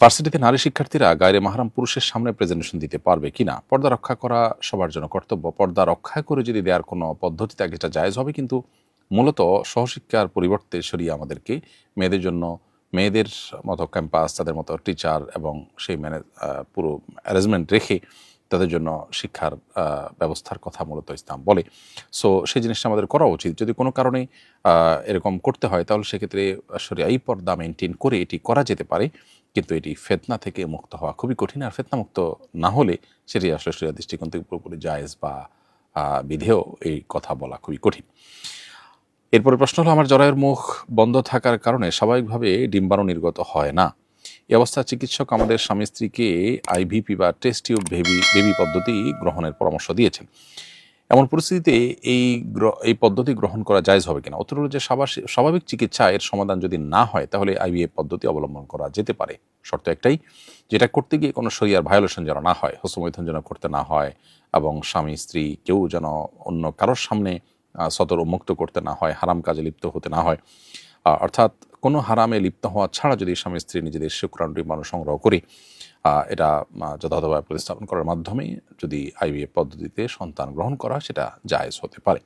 ভার্সিটিতে নারী শিক্ষার্থীরা গায়রে মাহরাম পুরুষের সামনে প্রেজেন্টেশন দিতে পারবে কিনা? পর্দা রক্ষা করা সবার জন্য কর্তব্য। পর্দা রক্ষা করে যদি দেওয়ার কোনো পদ্ধতি থাকে এটা জায়েজ হবে, কিন্তু মূলত সহশিক্ষার পরিবর্তে শরিয়া আমাদেরকে মেয়েদের জন্য মেয়েদের মতো ক্যাম্পাস, তাদের মতো টিচার এবং সেই পুরো অ্যারেঞ্জমেন্ট রেখে তাদের জন্য শিক্ষার ব্যবস্থার কথা মূলত ইসলাম বলে। সো সেই জিনিসটা আমাদের করা উচিত। যদি কোনো কারণে এরকম করতে হয় তাহলে সেক্ষেত্রে শরিয়াই পর্দা মেনটেন করে এটি করা যেতে পারে, কিন্তু এটি ফিতনা থেকে মুক্ত হওয়া খুবই কঠিন। আর ফিতনা মুক্ত না হলে সেটি আসলে শরিয়া দৃষ্টিকোণ থেকে পুরোপুরি জায়েজ বা বিধেয় এই কথা বলা খুবই কঠিন। এরপরে প্রশ্ন হলো, আমার জরায়ুর মুখ বন্ধ থাকার কারণে স্বাভাবিকভাবে ডিম্বাণু নির্গত হয় না। এই অবস্থায় চিকিৎসক আমাদের স্বামী স্ত্রীকে আইভিপি বা টেস্ট টিউব বেবি পদ্ধতি গ্রহণের পরামর্শ দিয়েছেন। এমন পরিস্থিতিতে এই পদ্ধতি গ্রহণ করা জায়েজ হবে কিনা? উত্তর হলো যে স্বাভাবিক চিকিৎসা এর সমাধান যদি না হয় তাহলে আইভিএফ পদ্ধতি অবলম্বন করা যেতে পারে। শর্ত একটাই, যেটা করতে গিয়ে কোনো শরিয়ার ভায়োলেশন যেন না হয়, হস্তমৈথুন যেন করতে না হয়, এবং স্বামী স্ত্রী কেউ যেন অন্য কারোর সামনে সদর উন্মুক্ত করতে না হয়, হারাম কাজে লিপ্ত হতে না হয়। অর্থাৎ কোনো হারামে লিপ্ত হওয়া ছাড়া যদি স্বামী স্ত্রী নিজেদের শুক্রাণু ডিম্বাণু সংগ্রহ করে এটা যথাযথভাবে প্রতিস্থাপন করার মাধ্যমে যদি আইভিএফ পদ্ধতিতে সন্তান গ্রহণ করা, সেটা জায়েজ হতে পারে।